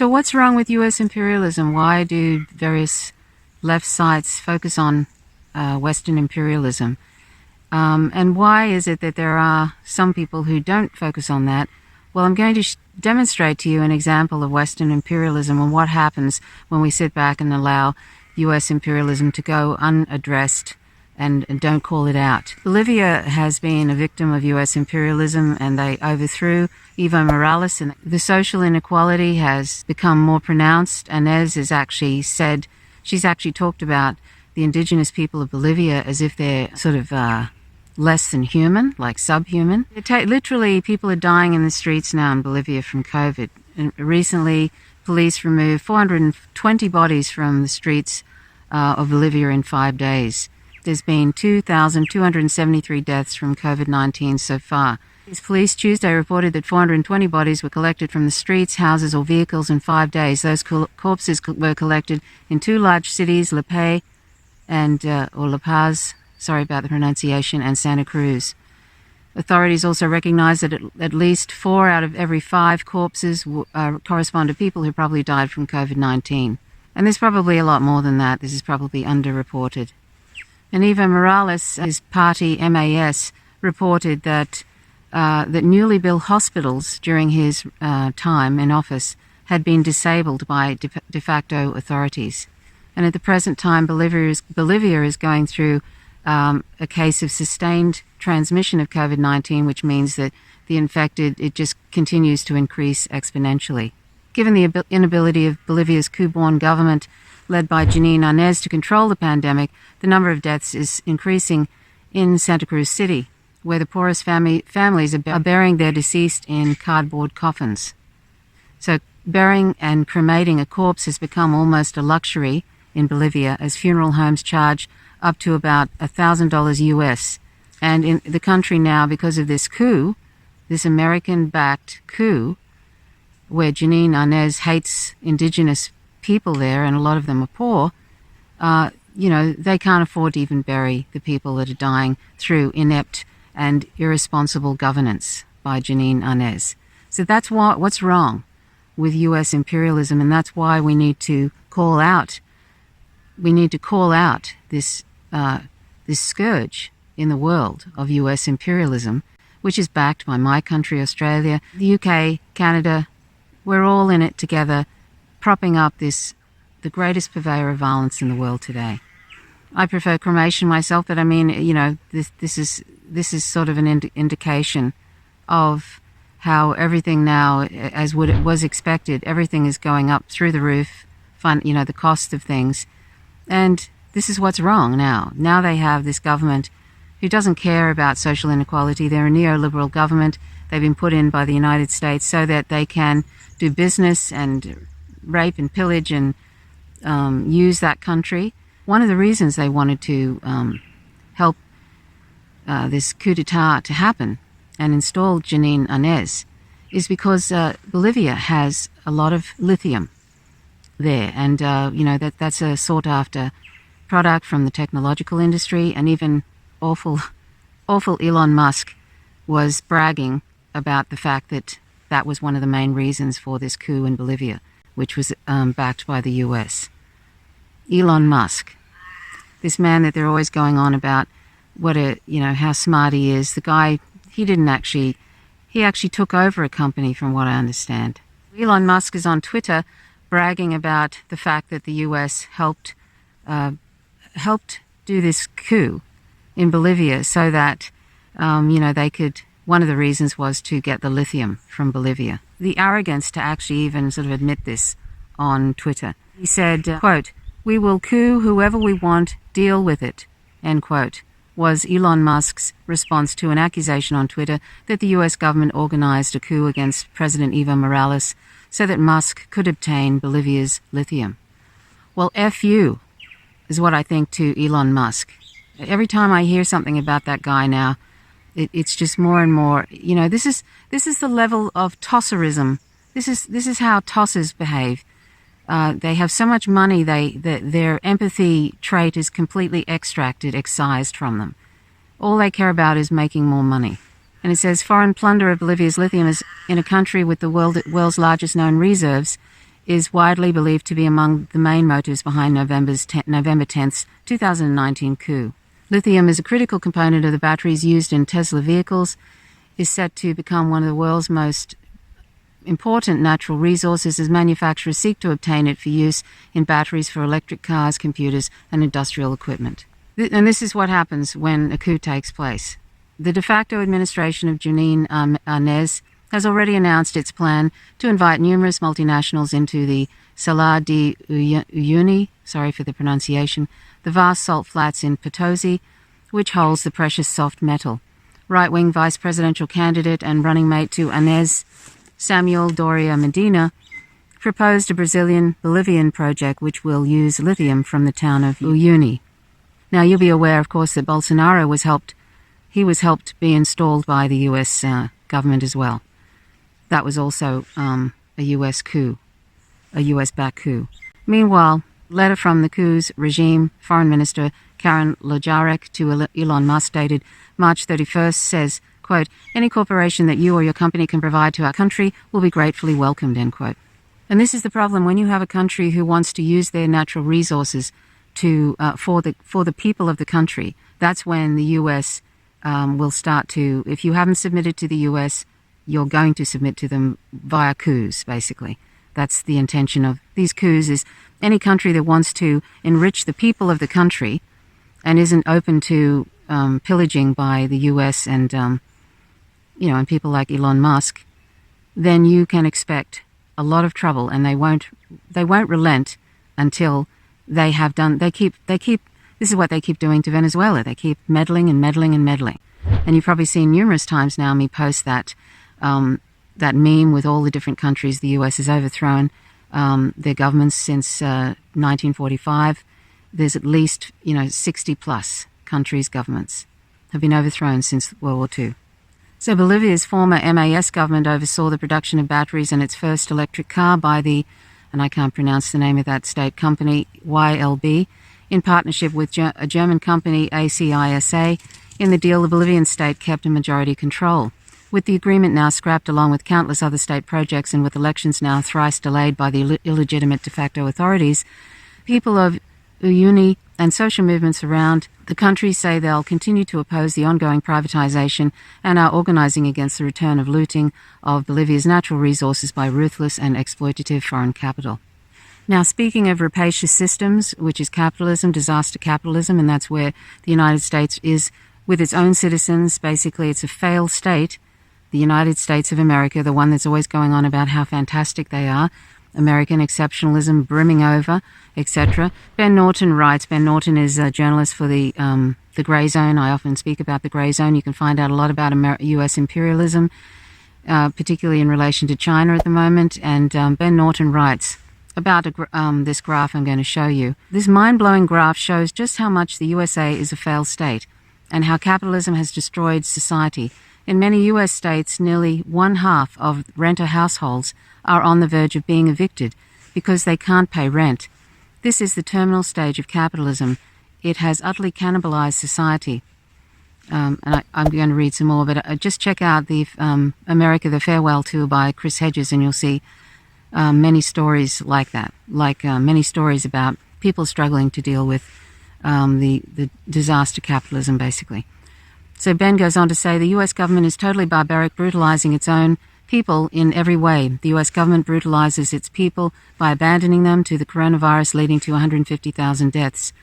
So what's wrong with US imperialism? Why do various left sites focus on Western imperialism? And why is it that there are some people who don't focus on that? Well, I'm going to demonstrate to you an example of Western imperialism and what happens when we sit back and allow US imperialism to go unaddressed and don't call it out. Bolivia has been a victim of US imperialism, and they overthrew Evo Morales, and the social inequality has become more pronounced. Inez has actually said, she's actually talked about the indigenous people of Bolivia as if they're sort of less than human, like subhuman. Literally, people are dying in the streets now in Bolivia from COVID. And recently, police removed 420 bodies from the streets of Bolivia in 5 days. There's been 2,273 deaths from COVID-19 so far. Police Tuesday reported that 420 bodies were collected from the streets, houses or vehicles in 5 days. Those corpses were collected in 2 large cities, La Paz and or La Paz, sorry about the pronunciation, and Santa Cruz. Authorities also recognized that at least 4 out of every 5 corpses correspond to people who probably died from COVID-19. And there's probably a lot more than that. This is probably underreported. And Evo Morales, his party MAS, reported that that newly built hospitals during his time in office had been disabled by de facto authorities. And at the present time, Bolivia is going through a case of sustained transmission of COVID-19, which means that the infected, it just continues to increase exponentially. Given the inability of Bolivia's coup-born government, led by Janine Áñez, to control the pandemic, the number of deaths is increasing in Santa Cruz City, where the poorest families are burying their deceased in cardboard coffins. So burying and cremating a corpse has become almost a luxury in Bolivia, as funeral homes charge up to about $1,000 US. And in the country now, because of this coup, this American-backed coup, where Janine Áñez hates indigenous people there, and a lot of them are poor, they can't afford to even bury the people that are dying through inept and irresponsible governance by Janine Áñez. So that's what's wrong with US imperialism, and that's why we need to call out this scourge in the world of US imperialism, which is backed by my country, Australia, the UK, Canada. We're all in it together, propping up the greatest purveyor of violence in the world today. I prefer cremation myself, but I mean, this is sort of an indication of how everything now, as what it was expected, everything is going up through the roof, the cost of things. And this is what's wrong now. Now they have this government who doesn't care about social inequality. They're a neoliberal government. They've been put in by the United States so that they can do business and rape and pillage and use that country. One of the reasons they wanted to help this coup d'etat to happen and install Janine Áñez is because Bolivia has a lot of lithium there, and that's a sought-after product from the technological industry, and even awful Elon Musk was bragging about the fact that that was one of the main reasons for this coup in Bolivia, which was backed by the US. Elon Musk, this man that they're always going on about how smart he is. The guy, he actually took over a company, from what I understand. Elon Musk is on Twitter bragging about the fact that the US helped do this coup in Bolivia so that they could. One of the reasons was to get the lithium from Bolivia. The arrogance to actually even sort of admit this on Twitter. He said, quote, "We will coup whoever we want, deal with it," end quote, was Elon Musk's response to an accusation on Twitter that the US government organized a coup against President Evo Morales so that Musk could obtain Bolivia's lithium. Well, F you is what I think to Elon Musk. Every time I hear something about that guy now, it's just more and more, this is the level of tosserism. This is how tossers behave. They have so much money, their empathy trait is completely excised from them. All they care about is making more money. And it says, foreign plunder of Bolivia's lithium is in a country with the world's largest known reserves is widely believed to be among the main motives behind November 10th, 2019 coup. Lithium is a critical component of the batteries used in Tesla vehicles, is set to become one of the world's most important natural resources as manufacturers seek to obtain it for use in batteries for electric cars, computers, and industrial equipment. And this is what happens when a coup takes place. The de facto administration of Janine Arnaz has already announced its plan to invite numerous multinationals into the Salar de Uyuni, sorry for the pronunciation, the vast salt flats in Potosi, which holds the precious soft metal. Right-wing vice presidential candidate and running mate to Arnaz, Samuel Doria Medina, proposed a Bolivian project which will use lithium from the town of Uyuni. Now, you'll be aware, of course, that Bolsonaro was helped be installed by the US government as well. That was also a US coup, a US-backed coup. Meanwhile, letter from the coup's regime, Foreign Minister Karen Lojarek to Elon Musk dated March 31st says, quote, "Any cooperation that you or your company can provide to our country will be gratefully welcomed," end quote. And this is the problem when you have a country who wants to use their natural resources to for the people of the country. That's when the U.S. Will start to, if you haven't submitted to the U.S., you're going to submit to them via coups, basically. That's the intention of these coups, is any country that wants to enrich the people of the country and isn't open to pillaging by the U.S. and and people like Elon Musk, then you can expect a lot of trouble, and they won't relent until they have done. They keep. This is what they keep doing to Venezuela. They keep meddling and meddling and meddling. And you've probably seen numerous times now me post that meme with all the different countries the U.S. has overthrown their governments since 1945. There's at least 60 plus countries' governments have been overthrown since World War II. So Bolivia's former MAS government oversaw the production of batteries in its first electric car by the, and I can't pronounce the name of that state company, YLB, in partnership with a German company, ACISA. In the deal, the Bolivian state kept a majority control. With the agreement now scrapped along with countless other state projects and with elections now thrice delayed by the illegitimate de facto authorities, people of Uyuni and social movements around the country say they'll continue to oppose the ongoing privatization and are organizing against the return of looting of Bolivia's natural resources by ruthless and exploitative foreign capital. Now, speaking of rapacious systems, which is capitalism, disaster capitalism, and that's where the United States is with its own citizens. Basically, it's a failed state, the United States of America, the one that's always going on about how fantastic they are, American exceptionalism brimming over, etc. Ben Norton writes. Ben Norton is a journalist for the Grey Zone. I often speak about the Grey Zone. You can find out a lot about U.S. imperialism, particularly in relation to China at the moment. And Ben Norton writes about this graph I'm going to show you. This mind-blowing graph shows just how much the USA is a failed state and how capitalism has destroyed society. In many U.S. states, nearly 1/2 of renter households are on the verge of being evicted because they can't pay rent. This is the terminal stage of capitalism. It has utterly cannibalized society. And I'm going to read some more, but just check out the America, the Farewell Tour by Chris Hedges, and you'll see many stories like that, many stories about people struggling to deal with the disaster capitalism, basically. So Ben goes on to say, the U.S. government is totally barbaric, brutalizing its own people in every way. The U.S. government brutalizes its people by abandoning them to the coronavirus, leading to 150,000 deaths.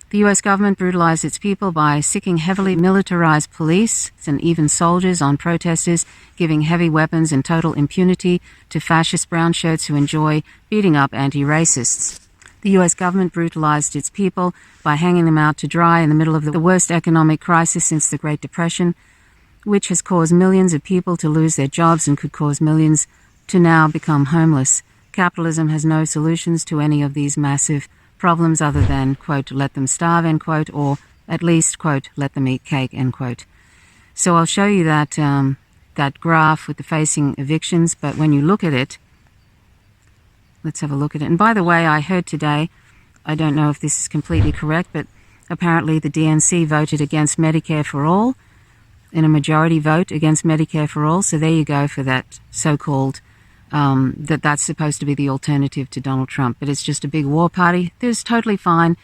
The U.S. government brutalized its people by sicking heavily militarized police and even soldiers on protesters, giving heavy weapons and total impunity to fascist brown shirts who enjoy beating up anti-racists. The U.S. government brutalized its people by hanging them out to dry in the middle of the worst economic crisis since the Great Depression, which has caused millions of people to lose their jobs and could cause millions to now become homeless. Capitalism has no solutions to any of these massive problems other than, quote, let them starve, end quote, or at least, quote, let them eat cake, end quote. So I'll show you that graph with the facing evictions, but when you look at it, let's have a look at it. And by the way, I heard today, I don't know if this is completely correct, but apparently the DNC voted against Medicare for All, in a majority vote against Medicare for All. So there you go for that so-called that's supposed to be the alternative to Donald Trump, but it's just a big war party. It's totally fine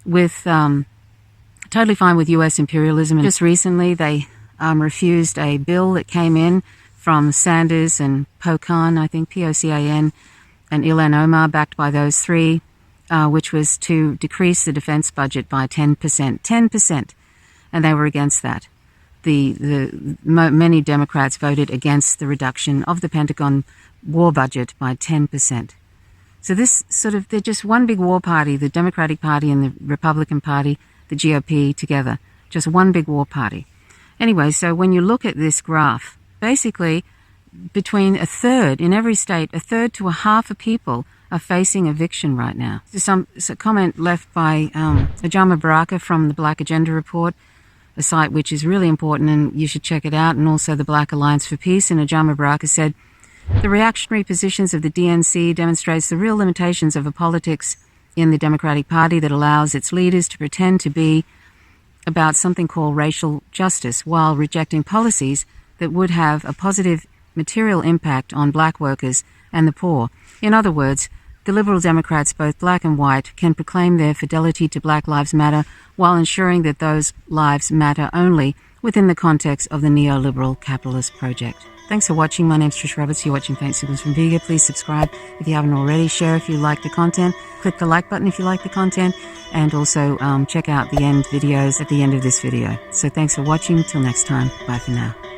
with U.S. imperialism. And just recently, they refused a bill that came in from Sanders and Pocan, I think Pocan, and Ilhan Omar, backed by those three, which was to decrease the defense budget by 10%. 10%, and they were against that. Many Democrats voted against the reduction of the Pentagon war budget by 10%. So they're just one big war party, the Democratic Party and the Republican Party, the GOP together, just one big war party. Anyway, so when you look at this graph, basically between a third, in every state, a third to a half of people are facing eviction right now. There's a comment left by Ajama Baraka from the Black Agenda Report, a site which is really important and you should check it out, and also the Black Alliance for Peace. And Ajama Baraka said, the reactionary positions of the DNC demonstrates the real limitations of a politics in the Democratic Party that allows its leaders to pretend to be about something called racial justice while rejecting policies that would have a positive material impact on black workers and the poor. In other words, the Liberal Democrats, both black and white, can proclaim their fidelity to Black Lives Matter while ensuring that those lives matter only within the context of the neoliberal capitalist project. Thanks for watching. My name's Trish Roberts. You're watching Faint Signals from Vega. Please subscribe if you haven't already. Share if you like the content. Click the like button if you like the content. And also check out the end videos at the end of this video. So thanks for watching. Till next time. Bye for now.